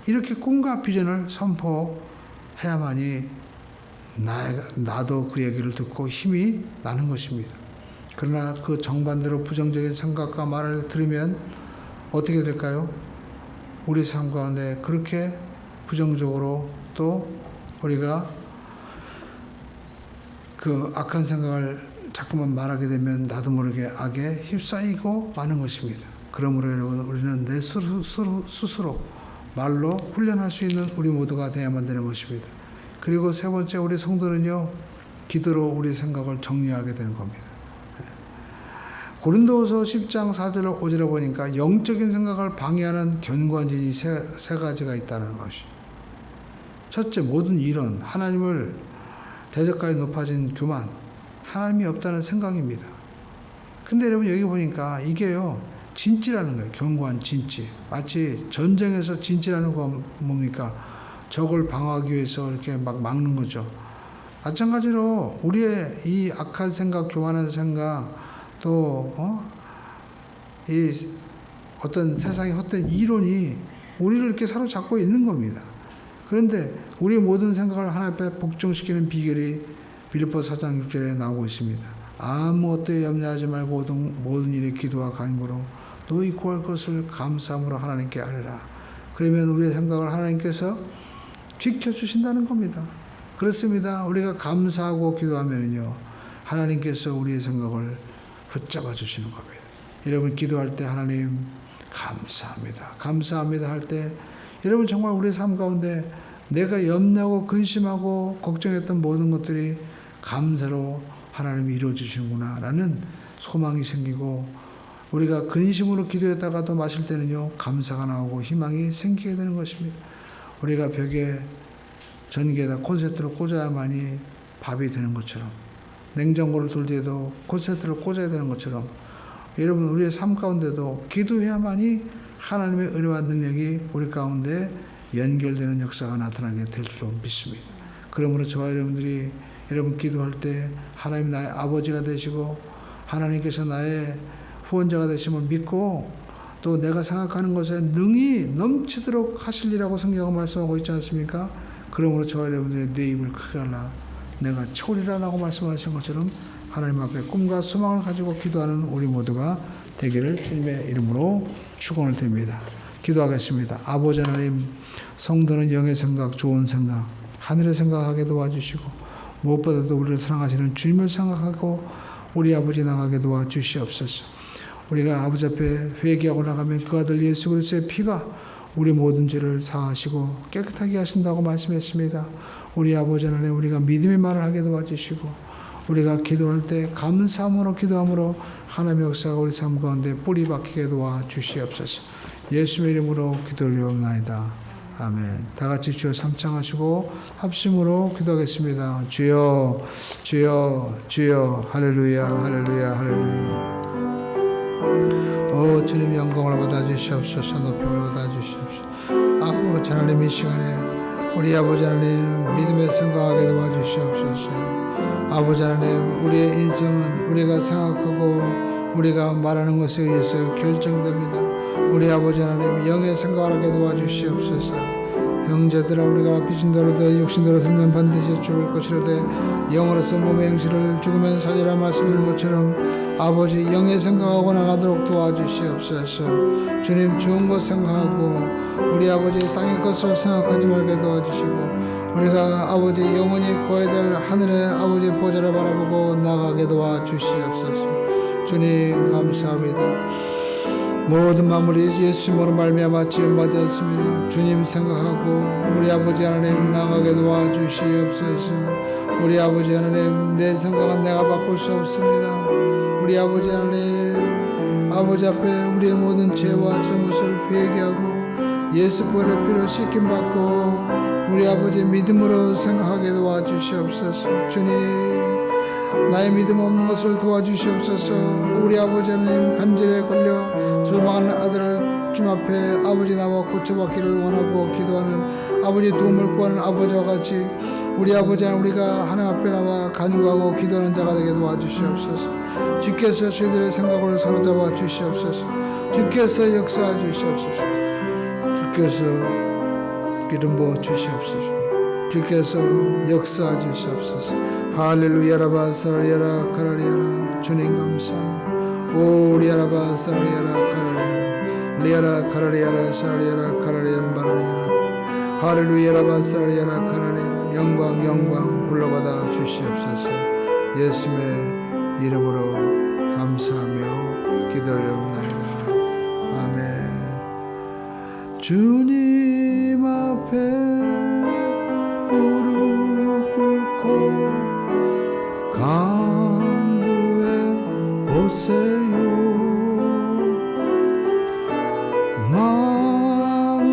이렇게 꿈과 비전을 선포해야만이 나도 그 얘기를 듣고 힘이 나는 것입니다. 그러나 그 정반대로 부정적인 생각과 말을 들으면 어떻게 될까요? 우리 삶 가운데 그렇게 부정적으로 또 우리가 그 악한 생각을 자꾸만 말하게 되면 나도 모르게 악에 휩싸이고 마는 것입니다. 그러므로 여러분, 우리는 내 스스로 말로 훈련할 수 있는 우리 모두가 되어야만 되는 것입니다. 그리고 세 번째, 우리 성도는요, 기도로 우리 생각을 정리하게 되는 겁니다. 고린도후서 10장 4절을 오지러 보니까 영적인 생각을 방해하는 견고한진이 세 가지가 있다는 것이. 첫째, 모든 이론, 하나님을 대적까지 높아진 교만, 하나님이 없다는 생각입니다. 근데 여러분, 여기 보니까 이게요, 진지라는 거예요. 견고한 진지. 마치 전쟁에서 진지라는 건 뭡니까? 적을 방어하기 위해서 이렇게 막 막는 거죠. 마찬가지로 우리의 이 악한 생각, 교만한 생각, 또 이 어떤 세상의 헛된 이론이 우리를 이렇게 사로잡고 있는 겁니다. 그런데 우리 모든 생각을 하나님 앞에 복종시키는 비결이 빌립보서 4장 6절에 나오고 있습니다. 아무 어때에 염려하지 말고 모든 일에 기도와 간구로 너희 구할 것을 감사함으로 하나님께 아뢰라. 그러면 우리의 생각을 하나님께서 지켜주신다는 겁니다. 그렇습니다. 우리가 감사하고 기도하면요, 하나님께서 우리의 생각을 붙잡아 주시는 겁니다. 여러분, 기도할 때 하나님 감사합니다. 감사합니다 할 때 여러분, 정말 우리 삶 가운데 내가 염려하고 근심하고 걱정했던 모든 것들이 감사로 하나님이 이루어주시는구나 라는 소망이 생기고, 우리가 근심으로 기도했다가도 마실 때는요, 감사가 나오고 희망이 생기게 되는 것입니다. 우리가 벽에 전기에다 콘센트를 꽂아야만이 밥이 되는 것처럼, 냉장고를 돌 때에도 콘센트를 꽂아야 되는 것처럼, 여러분, 우리의 삶 가운데도 기도해야만이 하나님의 은혜와 능력이 우리 가운데 연결되는 역사가 나타나게 될 줄로 믿습니다. 그러므로 저와 여러분들이 여러분 기도할 때 하나님 나의 아버지가 되시고 하나님께서 나의 후원자가 되심을 믿고, 또 내가 생각하는 것에 능히 넘치도록 하시리라고 성경은 말씀하고 있지 않습니까? 그러므로 저와 여러분들의 내 입을 크게 하라 내가 채우리라라고 말씀하신 것처럼 하나님 앞에 꿈과 소망을 가지고 기도하는 우리 모두가 되기를 주님의 이름으로 축원을 드립니다. 기도하겠습니다. 아버지 하나님, 성도는 영의 생각, 좋은 생각, 하늘의 생각하게 도와주시고, 무엇보다도 우리를 사랑하시는 주님을 생각하고 우리 아버지 나가게 도와주시옵소서. 우리가 아버지 앞에 회개하고 나가면 그 아들 예수 그리스도의 피가 우리 모든 죄를 사하시고 깨끗하게 하신다고 말씀했습니다. 우리 아버지 하나님, 우리가 믿음의 말을 하게 도와주시고, 우리가 기도할 때 감사함으로 기도함으로 하나님의 역사가 우리 삶 가운데 뿌리 박히게 도와주시옵소서. 예수의 이름으로 기도를 올려옵나이다. 아멘. 다 같이 주여 삼창하시고 합심으로 기도하겠습니다. 주여, 주여, 주여. 할렐루야, 할렐루야, 할렐루야. 오 주님, 영광을 받아주시옵소서. 높임을 받아주시옵소서. 아버지 하나님, 이 시간에 우리 아버지 하나님 믿음의 생각하게 도와주시옵소서. 아버지 하나님, 우리의 인생은 우리가 생각하고 우리가 말하는 것에 의해서 결정됩니다. 우리 아버지 하나님 영의 생각을 하게 도와주시옵소서. 형제들아 우리가 빚은 대로 내 육신대로 들면 반드시 죽을 것이로되 영으로서 몸의 행실을 죽으면 살리라 말씀하는 것처럼 아버지 영의 생각하고 나가도록 도와주시옵소서. 주님 좋은 것 생각하고 우리 아버지 땅의 것을 생각하지 말게 도와주시고 우리가 아버지 영원히 구해야 될 하늘의 아버지 보좌를 바라보고 나가게 도와주시옵소서. 주님 감사합니다. 모든 만물이 예수님으로 말미암아 지음받았습니다. 주님 생각하고 우리 아버지 하나님 나가게 도와주시옵소서. 우리 아버지 하나님 내 생각은 내가 바꿀 수 없습니다. 우리 아버지 하나님 아버지 앞에 우리의 모든 죄와 잘못을 회개하고 예수 보혈의 피로 씻김받고 우리 아버지 믿음으로 생각하게 도와주시옵소서. 주님 나의 믿음 없는 것을 도와주시옵소서. 우리 아버지 하나님 간절에 걸려 절망하는 아들을 주님 앞에 아버지 나와 고쳐받기를 원하고 기도하는 아버지 도움을 구하는 아버지와 같이 우리 아버지 하나님 우리가 하나님 앞에 나와 간구하고 기도하는 자가 되게 도와주시옵소서. 주께서 저희들의 생각을 사로잡아 주시옵소서. 주께서 역사해 주시옵소서. 주께서 기름 부어 주시옵소서. 주께서 역사해 주시옵소서. 할렐루야라바 사라리야라 카라리야라. 주님 감사합니다. 오 리야라바 사라리야라 카라리야라 리야라 카라리야라 사라리야라 카라리야라 바라리야라. 할렐루야라바 사라리야라 카라리야라. 영광 불러받아 주시옵소서. 예수님의 이름으로 감사하며 기도하옵나이다. 아멘. 주님 앞에 무릎 꿇고 간구해 보세요. 마음을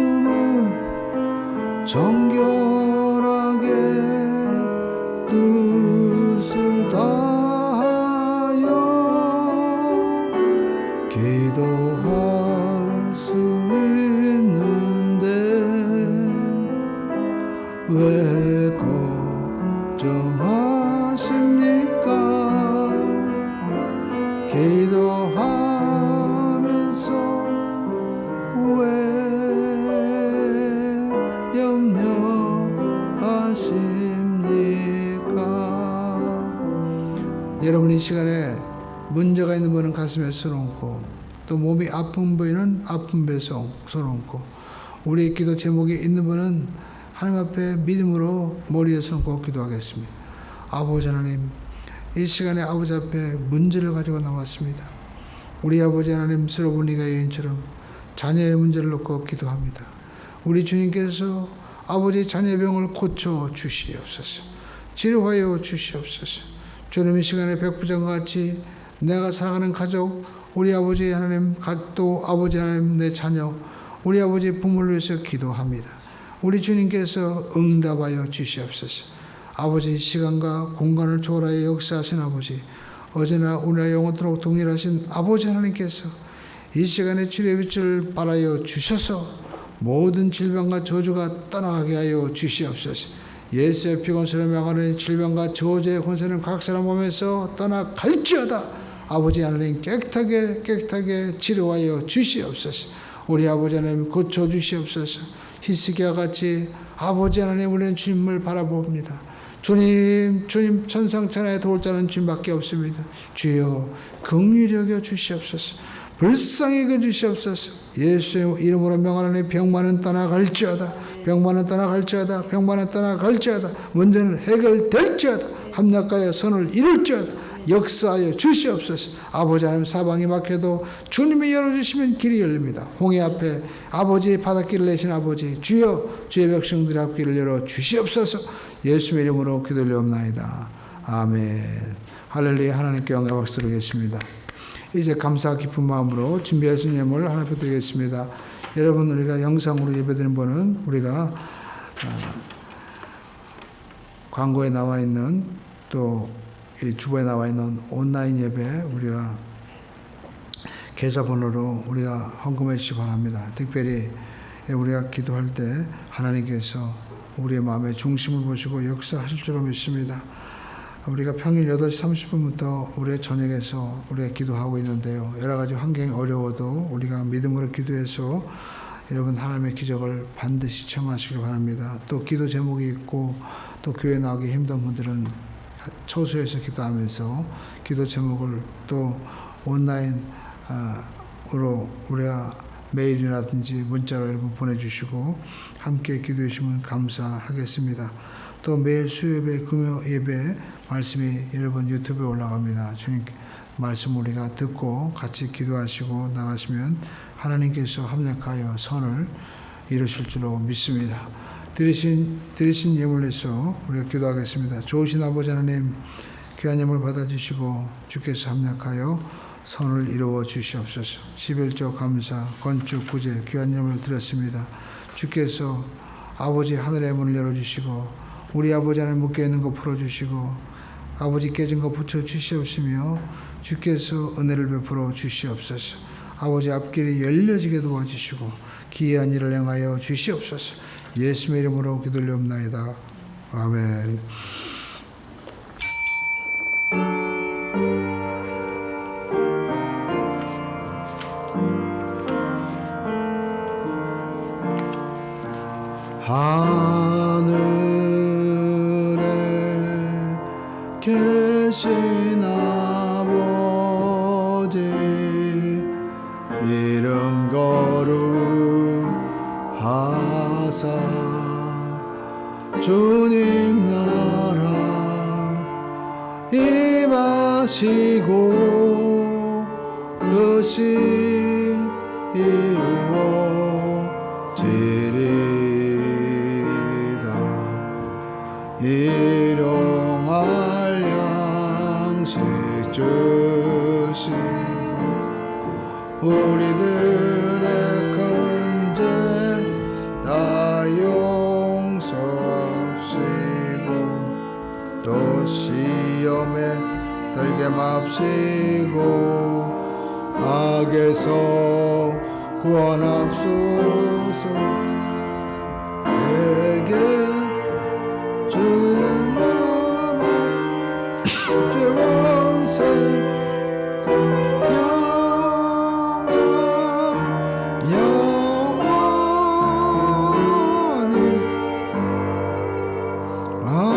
정결하게 뜻을 다하여 기도할 수 있는데 왜 걱정하십니까? 기도하면서 왜 염려하십니까? 여러분 이 시간에 문제가 있는 분은 가슴에 손얹고 또 몸이 아픈 분은 아픈 배에 손얹고 우리의 기도 제목이 있는 분은 하나님 앞에 믿음으로 머리에 손얹고 기도하겠습니다. 아버지 하나님 이 시간에 아버지 앞에 문제를 가지고 나왔습니다. 우리 아버지 하나님 스로보니가 여인처럼 자녀의 문제를 놓고 기도합니다. 우리 주님께서 아버지 자녀의 병을 고쳐 주시옵소서. 치료하여 주시옵소서. 주님 이 시간에 백부장과 같이 내가 사랑하는 가족 우리 아버지 하나님 또 아버지 하나님 내 자녀 우리 아버지 부모를 위해서 기도합니다. 우리 주님께서 응답하여 주시옵소서. 아버지 시간과 공간을 초월하여 역사하신 아버지 어제나 오늘나 영원토록 동일하신 아버지 하나님께서 이 시간에 치료의 빛을 발하여 주셔서 모든 질병과 저주가 떠나가게 하여 주시옵소서. 예수의 피곤스러 명하는 질병과 저주의 권세는 각 사람 몸에서 떠나갈지어다. 아버지 하나님 깨끗하게 치료하여 주시옵소서. 우리 아버지 하나님 고쳐주시옵소서. 히스기야 같이 아버지 하나님 우리는 주님을 바라봅니다. 주님 천상천하에 도울 자는 주님밖에 없습니다. 주여 긍휼히 여겨 주시옵소서. 불쌍히 여겨 주시옵소서. 예수의 이름으로 명하노니 병만은 떠나갈지어다. 병만은 떠나갈지어다. 병만은 떠나갈지어다. 문제는 해결될지어다. 합력하여 선을 이룰지어다. 역사하여 주시옵소서. 아버지 하나님 사방이 막혀도 주님이 열어주시면 길이 열립니다. 홍해 앞에 아버지의 바닷길을 내신 아버지 주여 주의 백성들의 앞길을 열어 주시옵소서. 예수의 이름으로 기도드리옵나이다. 아멘. 할렐루야. 하나님께 영광 박수 드리겠습니다. 이제 감사 깊은 마음으로 준비하신 예물을 하나 드리겠습니다. 여러분 우리가 영상으로 예배드리는 분은 우리가 광고에 나와 있는 또 이 주보에 나와 있는 온라인 예배 우리가 계좌번호로 우리가 헌금해 주시기 바랍니다. 특별히 우리가 기도할 때 하나님께서 우리의 마음의 중심을 보시고 역사하실 줄로 믿습니다. 우리가 평일 8시 30분부터 우리의 저녁에서 우리가 기도하고 있는데요. 여러 가지 환경이 어려워도 우리가 믿음으로 기도해서 여러분 하나님의 기적을 반드시 체험하시길 바랍니다. 또 기도 제목이 있고 또 교회 나오기 힘든 분들은 처소에서 기도하면서 기도 제목을 또 온라인으로 우리가 메일이라든지 문자로 여러분 보내주시고 함께 기도해 주시면 감사하겠습니다. 또 매일 수요예배, 금요 예배 말씀이 여러분 유튜브에 올라갑니다. 주님 말씀 우리가 듣고 같이 기도하시고 나가시면 하나님께서 합력하여 선을 이루실 줄로 믿습니다. 드리신 예물에서 우리가 기도하겠습니다. 좋으신 아버지 하나님, 귀한 예물 받아주시고 주께서 합력하여 선을 이루어 주시옵소서. 11조 감사, 건축, 구제, 귀한 예물을 드렸습니다. 주께서 아버지 하늘의 문을 열어주시고 우리 아버지 하나님 묶여있는 거 풀어주시고 아버지 깨진 거 붙여주시옵시며 주께서 은혜를 베풀어 주시옵소서. 아버지 앞길이 열려지게 도와주시고 기이한 일을 행하여 주시옵소서. 예수의 이름으로 기도드리옵나이다. 아멘. 하늘에 계신 아버지 이름 거룩하사 주님 나라 임하시고 뜻이 이루어지리이다. 일용할 양식 주시고 우리들의 큰죄 다 용서하시고 또 시험에 들게 맙시고 악에서 구원하옵소서. 내게 주의 나라 주의 원세 영원히 아멘.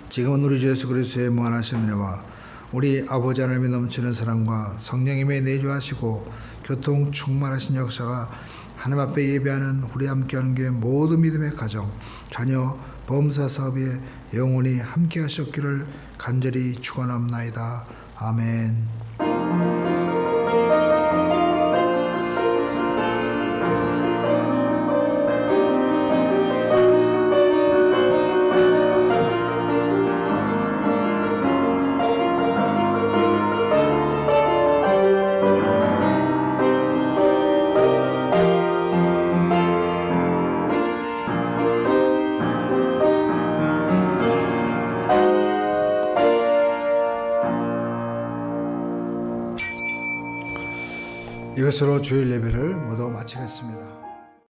지금은 우리 주 예수 그리스도의 무한하신 은혜와 우리 아버지 하나님의 넘치는 사랑과 성령님의 내주하시고 교통 충만하신 역사가 하나님 앞에 예배하는 우리 함께하는 교회 모든 믿음의 가정, 자녀, 범사 사업에 영원히 함께 하셨기를 간절히 축원합나이다. 아멘. 이것으로 주일 예배를 모두 마치겠습니다.